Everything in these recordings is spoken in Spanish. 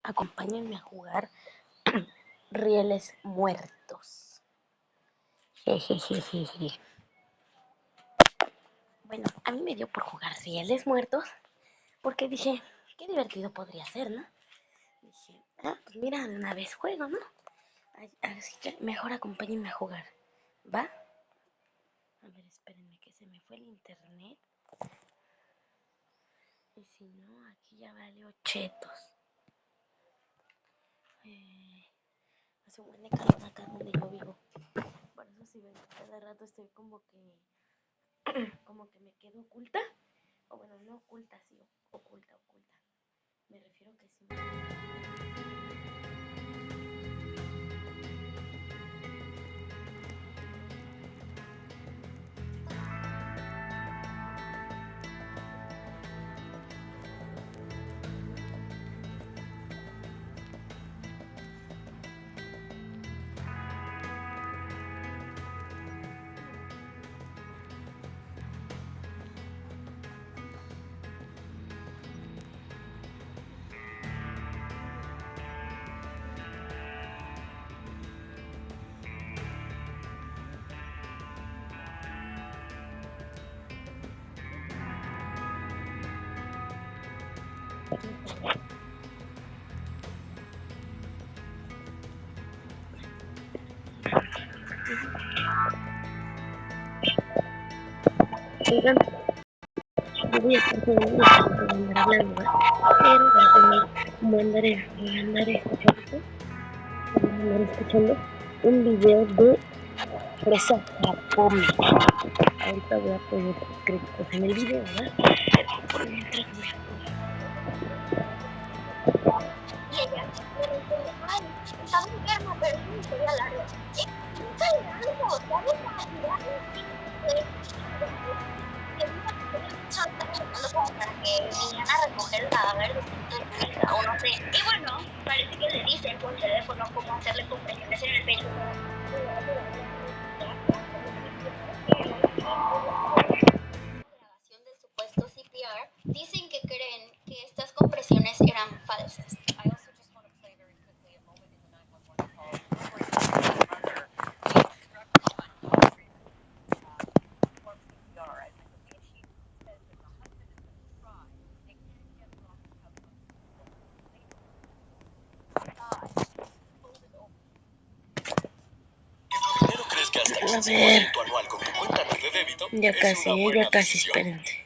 Acompáñenme a jugar rieles muertos. Jejejeje. Bueno, a mí me dio por jugar rieles muertos porque dije, qué divertido podría ser, ¿no? Dije, pues mira, una vez juego, ¿no? Así que mejor acompáñenme a jugar, ¿va? A ver, espérenme que se me fue el internet. Y si no, aquí ya valió chetos. Hace un buen de calor acá donde yo vivo. Por eso si ven, cada rato estoy como que me quedo oculta. O bueno, no oculta, sí, oculta. Me refiero que sí. Oigan, yo voy a estar jugando para andar hablando, ¿verdad? Pero voy a tener un buen voy a andar escuchando un video de Fresa Japome. Ahorita voy a poner créditos en el video, ¿verdad? Por mientras voy a Y ella le responde, ay, estaba enferma, pero es una historia larga. Nunca le algo, ¿sabes? Para que vinieran a recoger el cadáver de su hija, o no sé. Y bueno, parece que le dicen por teléfono cómo hacerle compresiones en el pecho. Grabación del supuesto CPR, dicen que creen que estas compresiones eran falsas. a ver. Ya casi, espérense.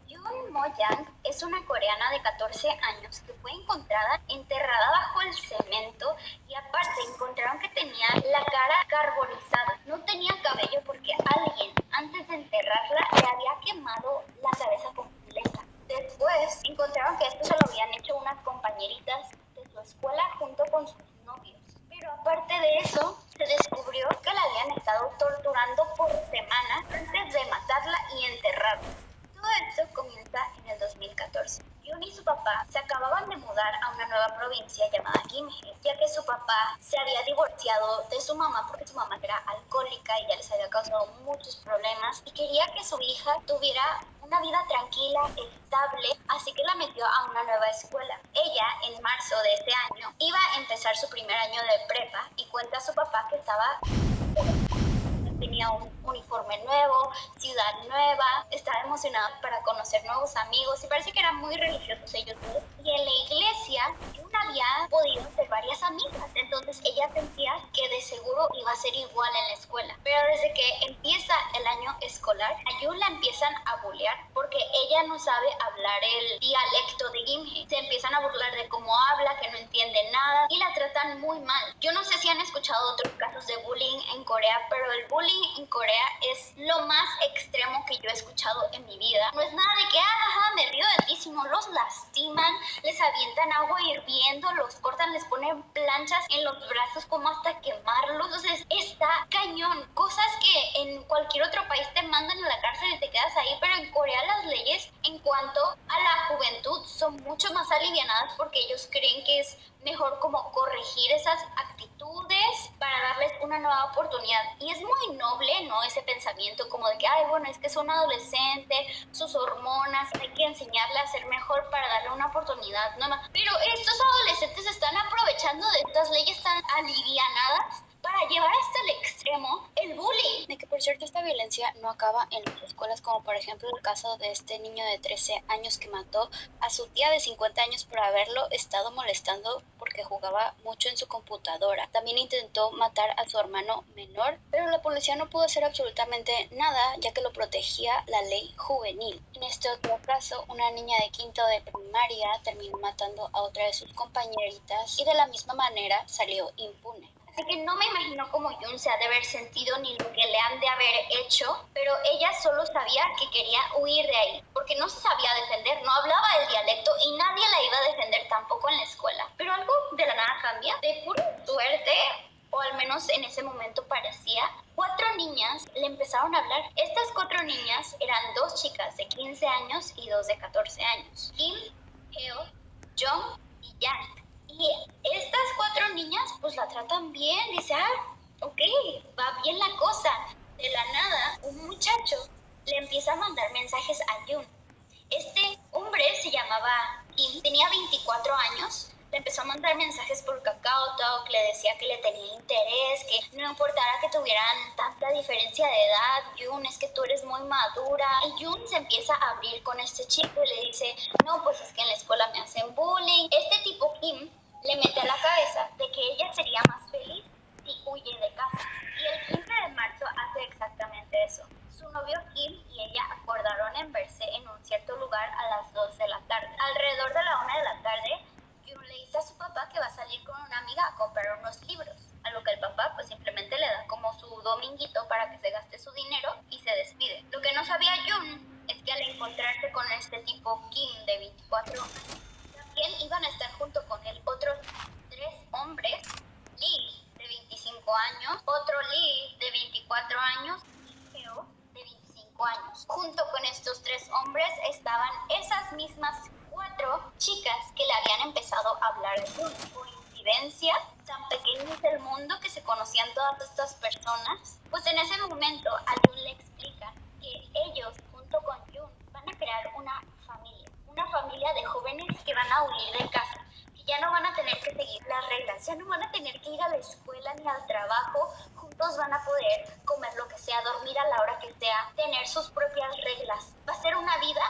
Yoon Mo-yang es una coreana de 14 años que fue encontrada enterrada bajo el cemento y aparte encontraron que tenía la cara carbonizada. No tenía cabello porque alguien antes de enterrarla le había quemado la cabeza completa. Después encontraron que esto se lo habían hecho unas compañeritas de su escuela junto con sus novios. Pero aparte de eso, se descubrió que la habían estado torturando por semanas antes de matarla y enterrarla. Todo esto comienza en el 2014. Yoon y su papá se acababan de mudar a una nueva provincia llamada Gimhae, ya que su papá se había divorciado de su mamá porque su mamá era alcohólica y ya les había causado muchos problemas y quería que su hija tuviera una vida tranquila, estable, así que la metió a una nueva escuela. Ella, en marzo de ese año, iba a empezar su primer año de prepa y cuenta a su papá que tenía un uniforme nuevo, ciudad nueva, estaba emocionada para conocer nuevos amigos y parece que eran muy religiosos ellos dos. Y en la iglesia Yoon había podido hacer varias amigas, entonces ella sentía que de seguro iba a ser igual en la escuela. Pero desde que empieza el año escolar, a Yoon la empiezan a bullear porque ella no sabe hablar el dialecto de Gimhae. Se empiezan a burlar de cómo habla, que no entiende nada y la tratan muy mal. Yo no sé si han escuchado otros casos de bullying en Corea, pero el bullying en Corea es lo más extremo que yo he escuchado en mi vida. No es nada de que, me río de ti, sino los lastiman, les avientan agua hirviendo, los cortan, les ponen planchas en los brazos como hasta quemarlos. Entonces está cañón. Cosas que en cualquier otro país te mandan a la cárcel y te quedas ahí, pero en Corea las leyes en cuanto a la juventud son mucho más alivianadas porque ellos creen que es mejor como corregir esas actitudes para darles una nueva oportunidad. Y es muy noble, ¿no? Ese pensamiento como de que, ay, bueno, es que es un adolescente, sus hormonas, hay que enseñarle a ser mejor para darle una oportunidad nueva. Pero estos adolescentes están aprovechando de estas leyes tan alivianadas para llevar hasta el extremo el bullying. De que, por cierto, esta violencia no acaba en las escuelas, como por ejemplo el caso de este niño de 13 años que mató a su tía de 50 años por haberlo estado molestando porque jugaba mucho en su computadora. También intentó matar a su hermano menor, pero la policía no pudo hacer absolutamente nada, ya que lo protegía la ley juvenil. En este otro caso, una niña de quinto de primaria terminó matando a otra de sus compañeritas y de la misma manera salió impune. Así que no me imagino cómo Jun se ha de haber sentido ni lo que le han de haber hecho, pero ella solo sabía que quería huir de ahí, porque no se sabía defender, no hablaba el dialecto y nadie la iba a defender tampoco en la escuela. Pero algo de la nada cambia, de pura suerte, o al menos en ese momento parecía, 4 niñas le empezaron a hablar. Estas 4 niñas eran 2 chicas de 15 años y 2 de 14 años, Kim, Heo, Jung y Yang. Y estas 4 niñas pues la tratan bien, dice, ok, va bien la cosa. De la nada, un muchacho le empieza a mandar mensajes a Jun. Este hombre se llamaba Kim, tenía 24 años, le empezó a mandar mensajes por KakaoTalk, le decía que le tenía interés, que no importara que tuvieran tanta diferencia de edad, Jun, es que tú eres muy madura. Y Jun se empieza a abrir con este chico y le dice, no, pues es que en la escuela me hacen bullying. Este tipo Kim le mete a la cabeza de que ella sería más feliz si huye de casa. Y el 15 de marzo hace exactamente eso. Su novio Kim y ella acordaron en verse en un cierto lugar a las 2 de la tarde. Alrededor de la 1 de la tarde, Jun le dice a su papá que va a salir con una amiga a comprar unos libros, a lo que el papá pues simplemente le da como su dominguito para que se gaste su dinero y se despide. Lo que no sabía Jun es que al encontrarse con este tipo Kim de 24 años, también iban a estar junto con él otros 3 hombres, Lee de 25 años, otro Lee de 24 años y Heo de 25 años. Junto con estos 3 hombres estaban esas mismas 4 chicas que le habían empezado a hablar de Jun. ¿Coincidencia? ¿Tan pequeño es el mundo que se conocían todas estas personas? Pues en ese momento a Jun le explican que ellos junto con Jun van a crear una familia de jóvenes que van a huir de casa, que ya no van a tener que seguir las reglas, ya no van a tener que ir a la escuela ni al trabajo, juntos van a poder comer lo que sea, dormir a la hora que sea, tener sus propias reglas. Va a ser una vida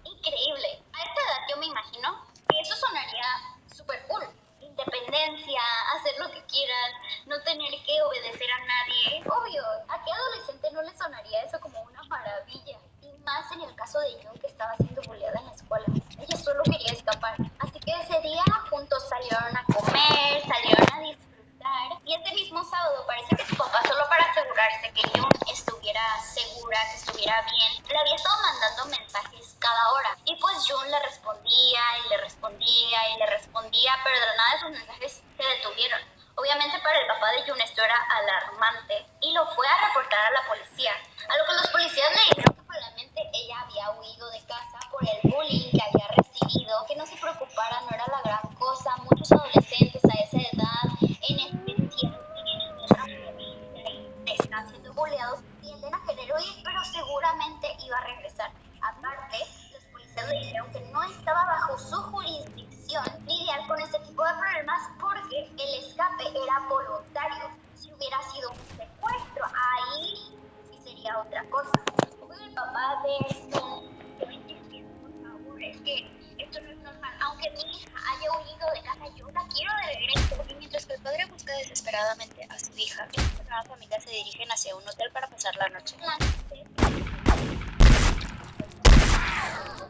increíble. A esta edad yo me imagino que eso sonaría súper cool. Independencia, hacer lo que quieran, no tener que obedecer a nadie. Obvio, ¿a qué adolescente no le sonaría eso como una maravilla? Y más en el caso de Jun, que estaba siendo bulleada en la escuela. Ella solo quería escapar. Así que ese día juntos salieron a comer, salieron a disfrutar. Y ese mismo sábado parece que su papá, solo para asegurarse que Jun estuviera segura, que estuviera bien, le había estado mandando mensajes cada hora. Y pues Jun le respondía y le respondía y le respondía, pero de la nada esos mensajes se detuvieron. Obviamente para el papá de Jun esto era alarmante y lo fue a reportar a la policía. A lo que los policías le dijeron que probablemente ella había huido de casa por el bullying que había recibido, que no se preocupara, no era la gran cosa. Muchos adolescentes a esa edad, en especial si vienen de otra provincia y están siendo bulleados, tienden a querer huir, pero seguramente iba a regresar. Aparte, los policías le dijeron que no estaba bajo su jurisdicción lidiar con este tipo de problemas porque el escape era voluntario. Si hubiera sido un secuestro, ahí sí sería otra cosa. Obvio, el papá de esto, por favor, es que esto no es normal. Aunque mi hija haya huido de casa, yo la quiero de regreso. Y mientras que el padre busca desesperadamente a su hija, esta nueva familia se dirigen hacia un hotel para pasar la noche.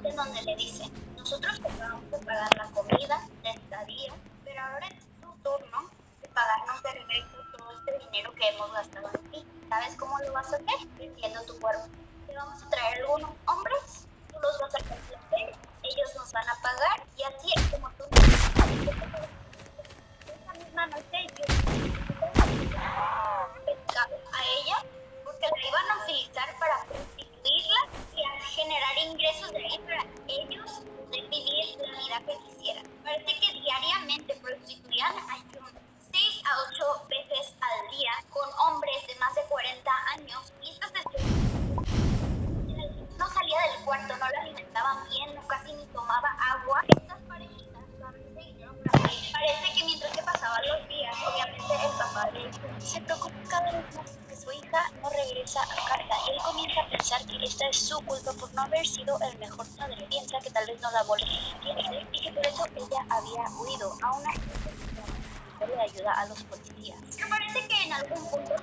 En donde le dice, nosotros te vamos a pagar la comida, la estadía, pero ahora es tu turno de pagarnos de regreso todo este dinero que hemos gastado en ti. ¿Sabes cómo lo vas a hacer? Vendiendo tu cuerpo. Te vamos a traer algunos hombres, tú los vas a complacer, ellos nos van a pagar y así es como tú. Esa misma noche yo a ella porque la iban a utilizar para prostituirla y a generar ingresos de ahí para ellos de vivir la vida que quisieran. Parece que diariamente prostituían a Jun 6 a 8 veces al día. su culpa por no haber sido el mejor padre. Piensa que tal vez no la amó lo suficiente y que por eso ella había huido. Aún así, de ayuda a los policías. Pero parece que en algún punto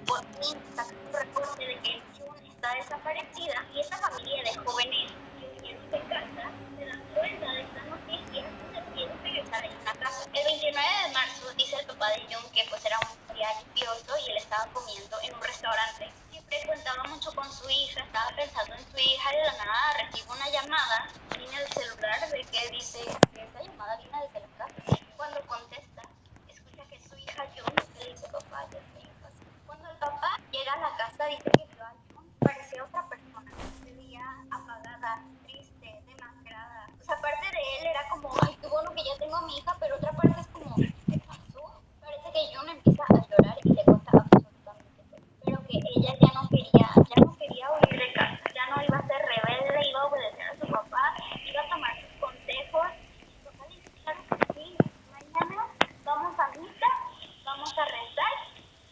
por fin saca un reporte de que June está desaparecida y esa familia de jóvenes que huyen de casa se dan cuenta de esta noticia y deciden regresar a una casa. El 29 de marzo dice el papá de June que pues era un día lluvioso y él estaba comiendo en un restaurante. Siempre contaba mucho con su hija, estaba pensando en su hija y de la nada recibe una llamada en el celular de que dice que esa llamada viene desde la casa. Cuando contesta, escucha que su hija June le dice papá, ya estoy en casa. Cuando el papá llega a la casa dice que vio a June, parecía otra persona, se veía apagada, triste, demacrada. O sea, aparte de él era como, ay, qué bueno que ya tengo a mi hija, pero otra parte es como, ¿qué pasó? Parece que June empieza a llorar y le cuenta absolutamente todo. Pero que ella ya no quería huir de casa, ya no iba a ser rebelde, iba a obedecer a su papá, iba a tomar sus consejos. Y su papá le dice, claro que sí, mañana vamos a misa, vamos a rezar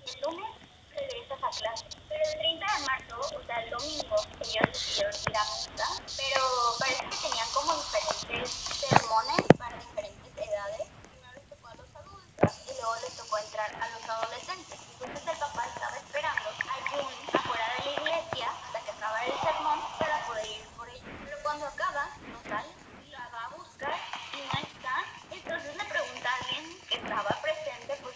y el lunes regresas a clase. Pero el 30 de marzo, o sea, el domingo, ellos decidieron ir a misa, pero parece que tenían como diferentes sermones para diferentes edades. Primero les tocó a los adultos y luego les tocó entrar a los adolescentes. Entonces el papá estaba esperando a June afuera de la iglesia hasta que acabara el sermón para poder ir por ella. Pero cuando acaba, no sale y la va a buscar y no está. Entonces le pregunta a alguien que estaba presente, pues,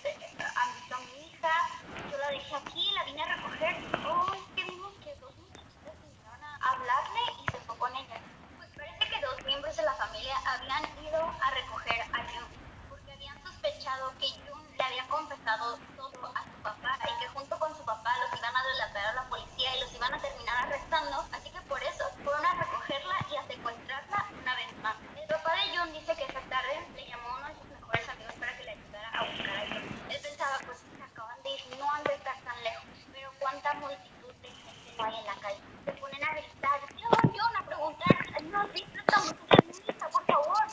¿han visto a mi hija? Yo la dejé aquí, la vine a recoger. Oh, es que vimos que dos muchachitas vinieron a hablarle y se fue con ella. Pues parece que dos miembros de la familia habían ido a recoger a June, porque habían sospechado que June le había confesado todo a su papá y que junto con su papá los iban a delatar a la policía y los iban a terminar arrestando, así que por eso fueron a recogerla y a secuestrarla una vez más. El papá de June dice que esa tarde le llamó a uno de sus mejores amigos para que le ayudara a buscar a June. Él pensaba, pues se acaban de ir, no han de estar tan lejos, pero cuánta multitud de gente no hay en la calle. Se ponen a gritar, June, a preguntar, ¿no has visto esta muchacha lista, por favor?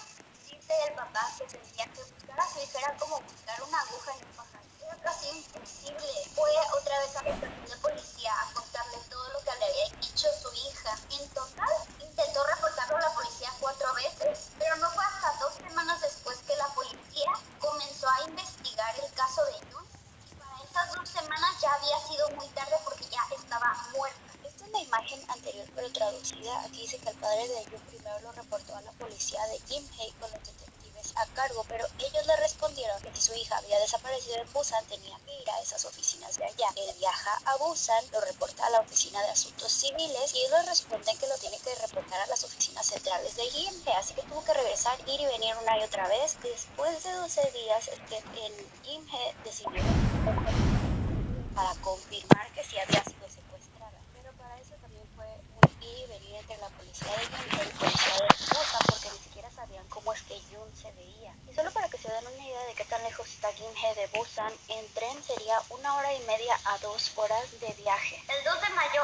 Dice el papá que sentía que buscar a su hija era como buscar una aguja en un pajar. Era casi imposible. Fue otra vez a la estación de policía a contarle todo lo que le había dicho su hija. En total, intentó reportarlo a la policía 4 veces, pero no fue hasta 2 semanas después que la policía comenzó a investigar el caso de June. Y para esas 2 semanas ya había sido muy tarde porque ya estaba muerta. Esta es la imagen anterior pero traducida. Aquí dice que el padre de June primero lo reportó a la policía de Gimhae con los detectives a cargo, pero ellos le respondieron que si su hija había desaparecido en Busan tenía que ir a esas oficinas de allá. Él viaja a Busan, lo reporta a la oficina de asuntos civiles y ellos le responden que lo tiene que reportar a las oficinas centrales de Gimhae, así que tuvo que regresar, ir y venir una y otra vez. Después de 12 días es que en Gimhae decidió para confirmar que sí había sido secuestrada, pero para eso también fue un ir y venir entre la policía de Gimhae y la policía de Busan porque ni siquiera sabían cómo es que June se veía. Y solo para que se den una idea de qué tan lejos está Gimhae de Busan, en tren sería 1 hora y media a 2 horas de viaje. El 2 de mayo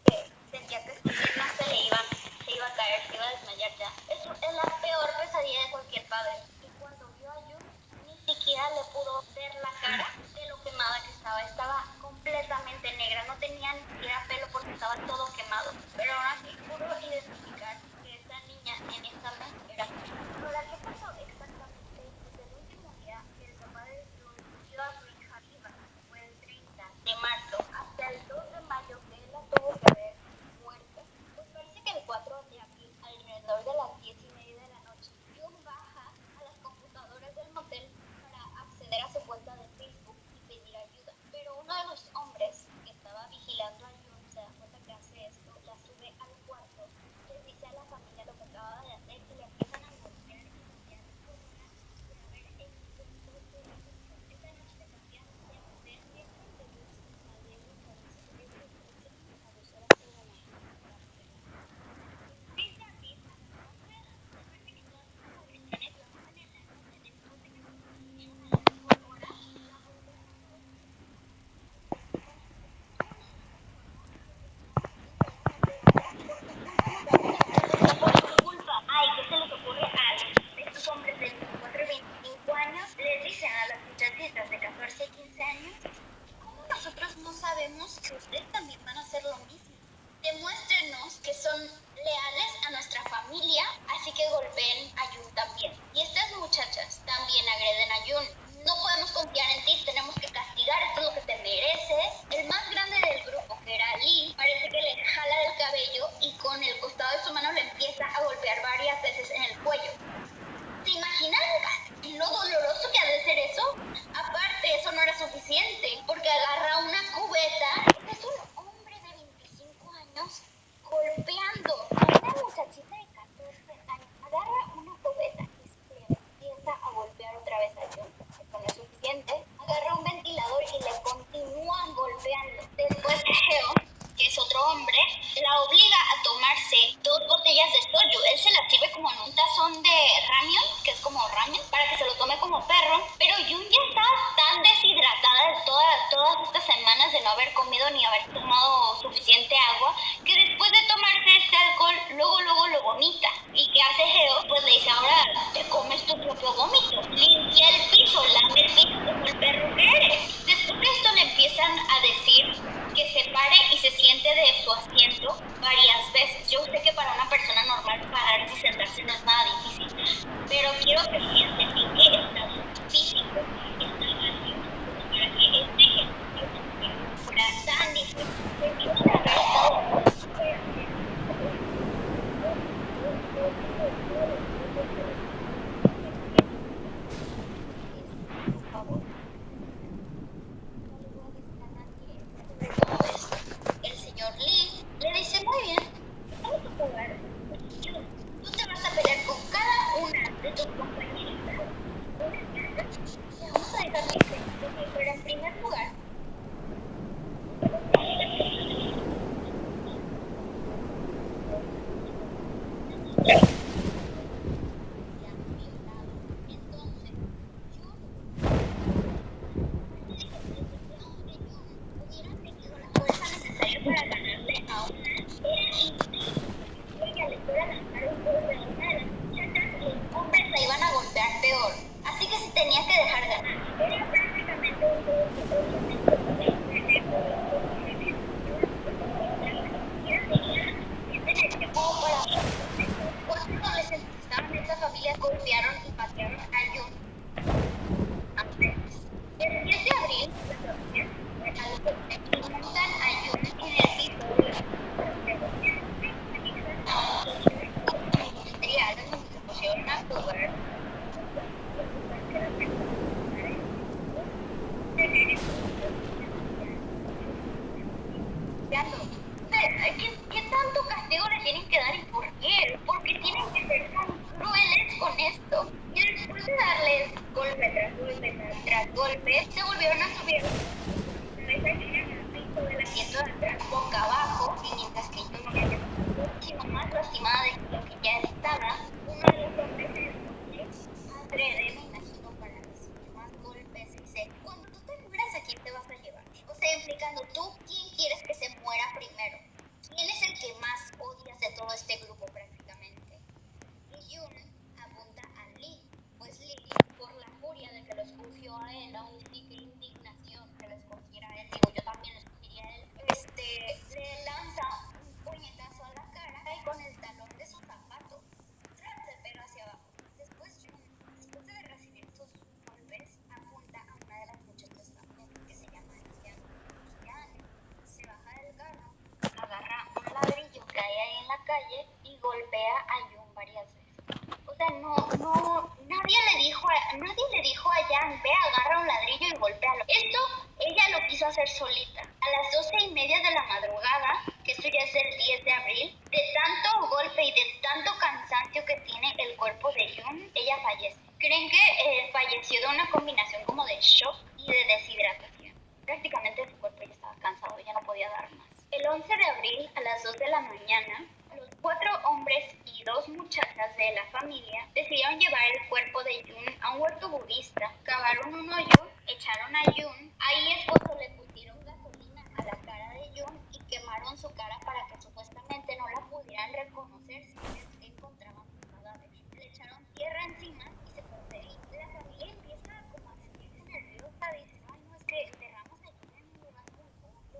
que sentía que sus piernas se iba a caer, se iba a desmayar ya. Es la peor pesadilla de cualquier padre. Y cuando vio a June, ni siquiera le pudo ver la cara de lo quemada que estaba. Estaba completamente negra, no tenía ni siquiera pelo porque estaba todo quemado. Pero aún así pudo identificar que esa niña en esa mesa era. Ahora, ¿qué pasó exactamente? sabemos que ustedes también van a hacer lo mismo. Demuéstrenos que son leales a nuestra familia, así que golpeen a Jun también. Y estas muchachas también agreden a Jun. No podemos confiar en ti, tenemos que castigar, esto es lo que te mereces. El más grande del grupo, que era Lee, parece que le jala del cabello y con el costado de su mano le empieza a golpear varias veces en el cuello. ¿Se imaginan lo doloroso que ha de ser eso? Aparte, eso no era suficiente, porque agarra una cubeta. Es un hombre de 25 años golpeando a una muchachita de 14 años. Agarra una cubeta y se empieza a golpear otra vez a Jun. Esto no es suficiente. Agarra un ventilador y le continúa golpeando. Después Heo, que es otro hombre, la obliga a tomarse 2 botellas de soju. Él se las sirve como en un tazón de ramen, que es como ramen, para que se lo tome como perro. Pero Jun ya está tan deshidratada de todas estas semanas de no haber comido ni haber tomado suficiente agua, que después de tomarse este alcohol, luego lo vomita. ¿Y qué hace Heo? Pues le dice, ahora te comes tu propio vómito. Limpia el piso, lame el piso como el perro que eres. Después de esto le empiezan a decir que se pare y se siente de su asiento varias veces. Yo sé que para una persona normal pararse y sentarse no es nada difícil, pero quiero que sientan en qué estado físico está haciendo para que este ejercicio fuera tan difícil. Debió de haber estado por favor. El señor Lee le dice, muy bien, vamos a jugar. Tú te vas a pelear con cada una de tus compañeritas. Te vamos a dejar libre, pero en primer lugar, entonces, hubieran tenido la fuerza necesaria para ganarle a una, era imposible. Ella le fuera a lanzar un golpe a una de las muchachas, los hombres la iban a golpear peor. Así que se tenía que dejar ganar. Era prácticamente un cuatro adolescentes que estaban en esta familia golpearon y patearon a Jun. El 10 de abril, montan a Jun en el piso de industrial donde se pusieron a jugar. ¿Qué tanto castigo le tienen que dar y por qué? Porque tienen que ser tan crueles con esto. Y después de darles golpe tras golpe, se volvieron a subir del asiento de atrás boca abajo, y mientras que yo no me había muchísimo más lastimada de lo que ya estaba, uno de los hombres adrede, me imagino, para recibir más golpes, y dice, cuando tú te mueras, ¿a quién te vas a llevar? O sea, implicando, ¿tú quién quieres que se muera primero? ¿Quién es el que más odias de todo este grupo prácticamente? Y Jun apunta a Lee, pues Lee, por la furia de que lo escogió a él, aún sí que indignación que lo escogiera a él, digo, yo también lo escogería a él, le lanza un puñetazo a la cara y con el talón de su zapato se pega hacia abajo. Después Jun, después de recibir sus golpes, apunta a una de las muchachas también, que se llama Yan. Yan se baja del carro, agarra un ladrillo que hay ahí en la calle y golpea a Jun varias veces. O sea, nadie le dijo a Yan, ve, agarra un ladrillo y golpéalo. Esto ella lo quiso hacer solita. A las 12:30 de la madrugada, que esto ya es el 10 de abril, de tanto golpe y de tanto cansancio que tiene el cuerpo de Jun, ella fallece. Creen que falleció de una combinación como de shock y de deshidratación. Prácticamente su cuerpo ya estaba cansado, ya no podía dar más. El 11 de abril, a las 2 de la mañana, los 4 hombres y 2 muchachas de la familia decidieron llevar el cuerpo de Jun a un huerto budista. Cavaron un hoyo, echaron a Jun, ahí esposo le pusieron gasolina a la cara de Jun y quemaron su cara para que supuestamente no la pudieran reconocer si es que encontraban su cadáver. Le echaron tierra encima y se fue feliz. La familia empieza como a sentirse nerviosa, dicen, ay no, es que enterramos a Jun en un lugar muy hondo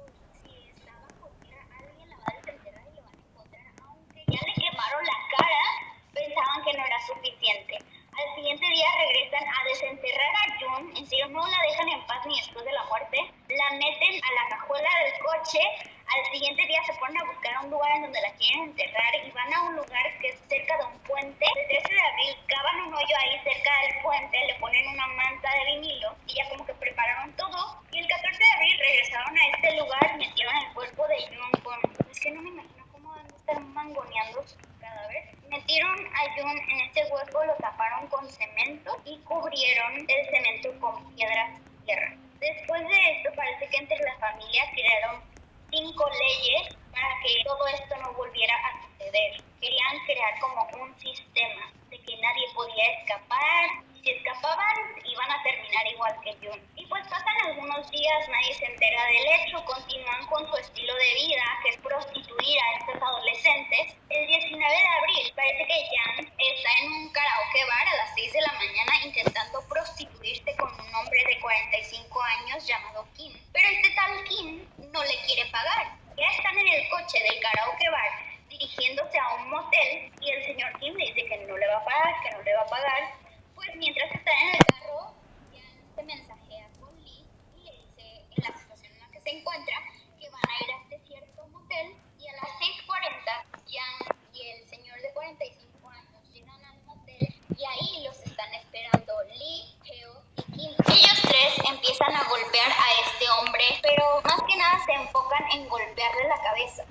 noche, al siguiente día se ponen a buscar un lugar en donde la quieren enterrar y van a un lugar que es cerca de un puente. El 13 de abril cavan un hoyo ahí cerca del puente, le ponen una manta de vinilo y ya como que prepararon todo. Y el 14 de abril regresaron a este lugar y metieron el cuerpo de Jun con... Es que no me imagino cómo van a estar mangoneando su cadáver. Metieron a Jun en este hueco, lo taparon con cemento y cubrieron el cemento con piedras y tierra. Después de esto, parece que entre la familia crearon 5 leyes para que todo esto no volviera a suceder. Querían crear como un sistema de que nadie podía escapar. Si escapaban, iban a terminar igual que Jun. Y pues pasan algunos días, nadie se entera del hecho, continúan con su estilo de vida, que es prostituir a estos adolescentes. El 19 de abril, parece que Jan está en un karaoke bar a las 6 de la mañana intentando prostituirse con un hombre de 45 años llamado Kim. Pero este tal Kim no le quiere pagar. Ya están en el coche del karaoke bar dirigiéndose a un motel y el señor Kim le dice que no le va a pagar, que no le va a pagar. Pues mientras están en el carro, Jan se mensajea con Lee y le dice en la situación en la que se encuentra que van a ir a este cierto motel y a las 6:40 Jan y el señor de 45 años llegan al motel y ahí los están esperando Lee, Heo y Kim. Ellos tres empiezan a golpear a este hombre, pero más que nada se enfocan en golpearle la cabeza.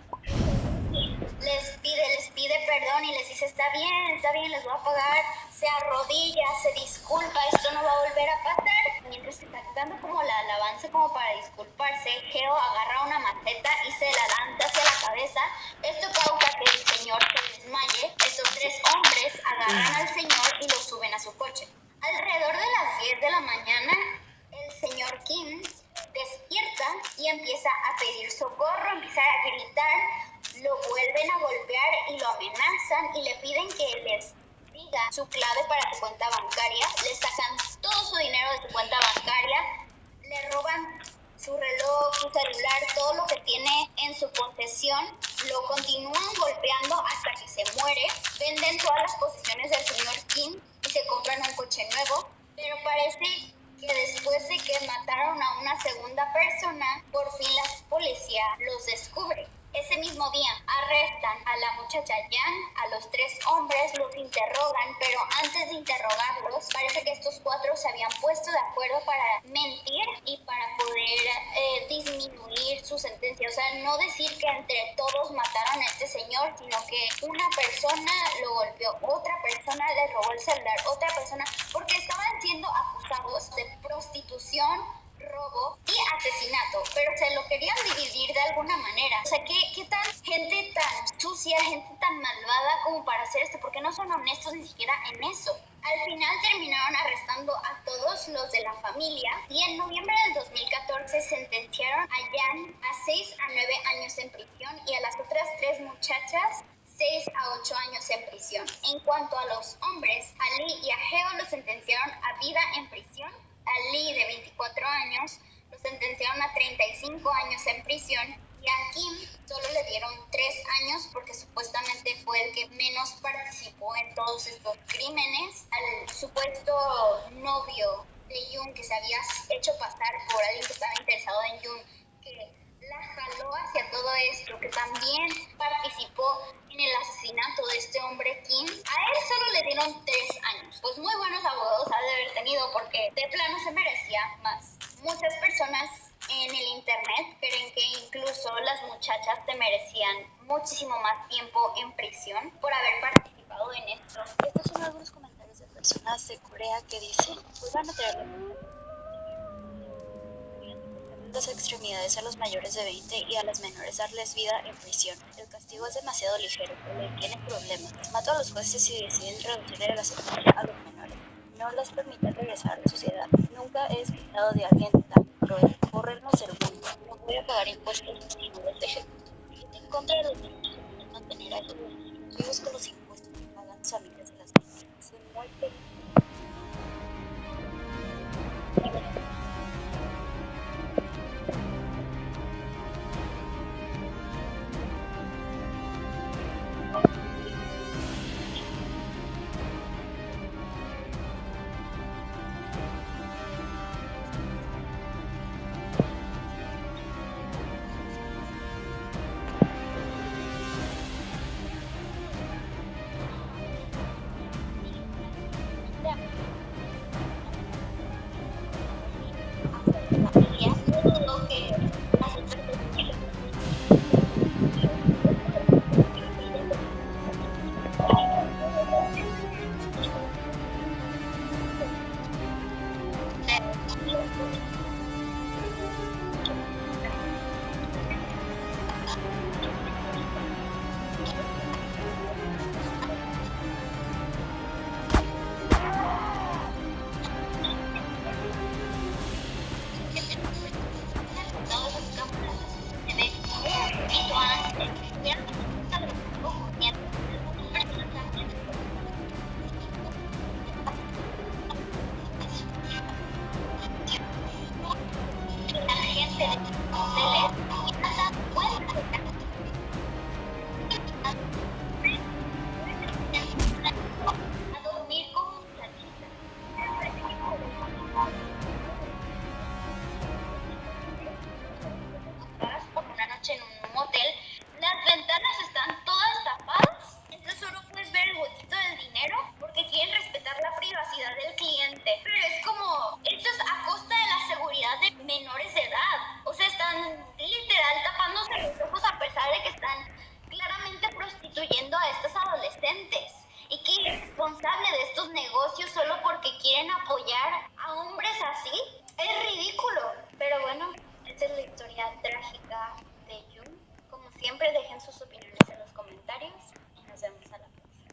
Les pide perdón y les dice está bien, les voy a pagar, se arrodilla, se disculpa, esto no va a volver a pasar. Mientras está dando como la alabanza como para disculparse, Geo agarra una maceta y se la lanza hacia la cabeza. Esto causa que el señor se desmaye. Estos 3 hombres agarran al señor y lo suben a su coche. Alrededor de las 10 de la mañana, el señor Kim despierta y empieza a pedir socorro, empieza a gritar, lo vuelven a golpear y lo amenazan y le piden que les diga su clave para su cuenta bancaria, le sacan todo su dinero de su cuenta bancaria, le roban su reloj, su celular, todo lo que tiene en su posesión, lo continúan golpeando hasta que se muere, venden todas las posesiones del señor Kim y se compran un coche nuevo, pero parece que después de que mataron a una segunda persona, por fin la policía los descubre. Ese mismo día arrestan a la muchacha Jan, a los 3 hombres, los interrogan, pero antes de interrogarlos, parece que estos 4 se habían puesto de acuerdo para mentir y para poder disminuir su sentencia. O sea, no decir que entre todos mataron a este señor, sino que una persona lo golpeó, otra persona le robó el celular, otra persona, porque estaban siendo acusados de prostitución, robo y asesinato, pero se lo querían dividir de alguna manera. O sea, ¿qué tan gente tan sucia, gente tan malvada como para hacer esto? Porque no son honestos ni siquiera en eso. Al final terminaron arrestando a todos los de la familia y en noviembre del 2014 sentenciaron a Jan a 6 a 9 años en prisión y a las otras 3 muchachas 6 a 8 años en prisión. En cuanto a los hombres, a Lee y a Heo los sentenciaron a vida en prisión. A Lee, de 24 años, lo sentenciaron a 35 años en prisión y a Kim solo le dieron 3 años porque supuestamente fue el que menos participó en todos estos crímenes. Al supuesto novio de Jun, que se había hecho pasar por alguien que estaba interesado en Jun, que la jaló hacia todo esto, que también participó en el asesinato de este hombre Kim, a él solo le dieron 3 años. Pues muy buenos abogados ha de haber tenido porque de plano se merecía más. Muchas personas en el internet creen que incluso las muchachas se merecían muchísimo más tiempo en prisión por haber participado en esto. Estos son algunos comentarios de personas de Corea que dicen, pues van a traer las extremidades a los mayores de 20 y a las menores darles vida en prisión. El castigo es demasiado ligero, pero tiene problemas. Mato a los jueces y deciden reducirle la sentencia a los menores. No les permiten regresar a la sociedad. Nunca he escuchado de alguien tan cruel. Corrernos del mundo. No voy a pagar impuestos si no los dejen. En contra de los derechos de mantener a esos vivos con los impuestos que pagan sus familias de las víctimas. Se muerte. historia trágica de Jun. Como siempre, dejen sus opiniones en los comentarios y nos vemos a la próxima.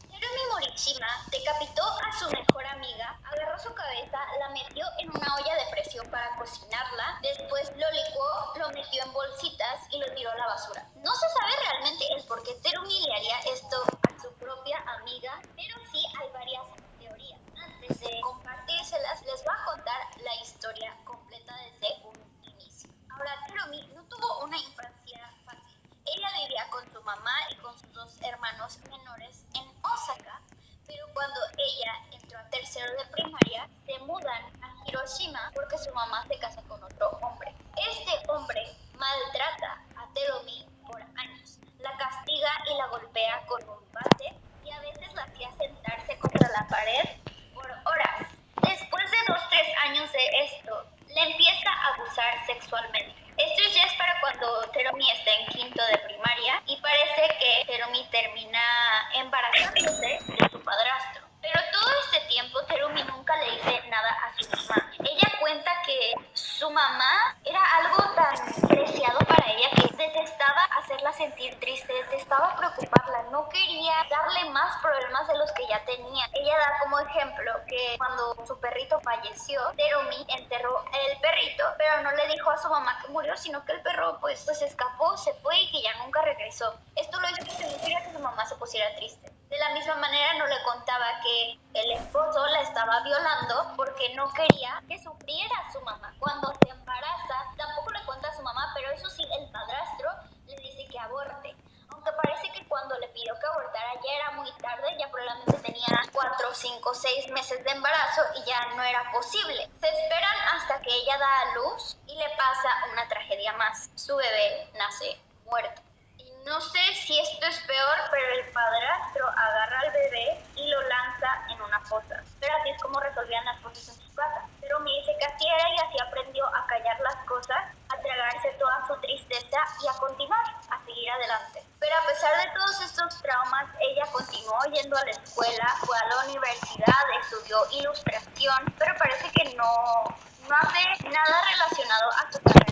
Terumi Morishima decapitó a su mejor amiga, agarró su cabeza, la metió en una olla de presión para cocinarla, después lo licuó, lo metió en bolsitas y lo tiró a la basura. No se sabe realmente el por qué Terumi le haría esto a su propia amiga, pero sí hay varias teorías. Antes de compartírselas, les voy a contar la historia completa desde un inicio. Ahora, Terumi no tuvo una infancia fácil. Ella vivía con su mamá y con sus dos hermanos menores en Osaka, pero cuando ella entró a tercero de primaria, se mudan a Hiroshima porque su mamá se casa con otro hombre. Este hombre maltrata a Terumi por años, la castiga y la golpea con un bate y a veces la hacía sentarse contra la pared por horas. Después de 2-3 años de esto, le empieza a abusar sexualmente. Esto ya es para cuando Terumi está en quinto de primaria y parece que Terumi termina embarazándose de su padrastro. Pero todo este tiempo Terumi nunca le dice nada a su mamá. Ella cuenta que su mamá era algo tan preciado para ella que detestaba hacerla sentir triste, detestaba preocuparla, no quería darle más problemas de los que ya tenía. Ella da como ejemplo que cuando su perrito falleció, Terumi enterró el perrito, pero no le dijo a su mamá que murió, sino que el perro pues escapó, se fue y que ya nunca regresó. Esto lo hizo que significa que su mamá se pusiera triste. De la misma manera no le contaba que el esposo la estaba violando porque no quería que sufriera a su mamá. Cuando se embaraza, tampoco le cuenta a su mamá, pero eso sí, el padrastro le dice que aborte. Aunque parece que cuando le pidió que abortara ya era muy tarde, ya probablemente tenía 4, 5, 6 meses de embarazo y ya no era posible. Se esperan hasta que ella da a luz y le pasa una tragedia más. Su bebé nace muerto. Y no sé si esto es peor, pero el padrastro agarra al bebé y lo lanza en una fosa. Pero así es como resolvían las cosas en su casa. Pero me dice que así era y así aprendió a callar las cosas, a tragarse toda su tristeza y a continuar, a seguir adelante. Pero a pesar de todos estos traumas, ella continuó yendo a la escuela, fue a la universidad, estudió ilustración, pero parece que no hace nada relacionado a su carrera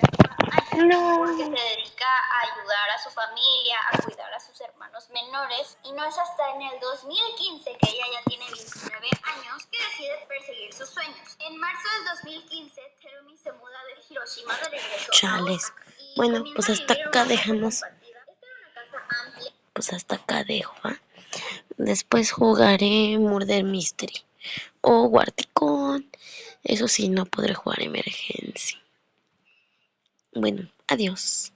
porque se dedica a ayudar a su familia, a cuidar a sus hermanos menores, y no es hasta en el 2015, que ella ya tiene 29 años, que decide perseguir sus sueños. En marzo del 2015, Terumi se muda de Hiroshima de regreso a Osaka. Bueno, pues hasta acá dejamos. Pues hasta acá dejo, ¿va? Después jugaré Murder Mystery o Guarticón. Eso sí, no podré jugar Emergency. Bueno, adiós.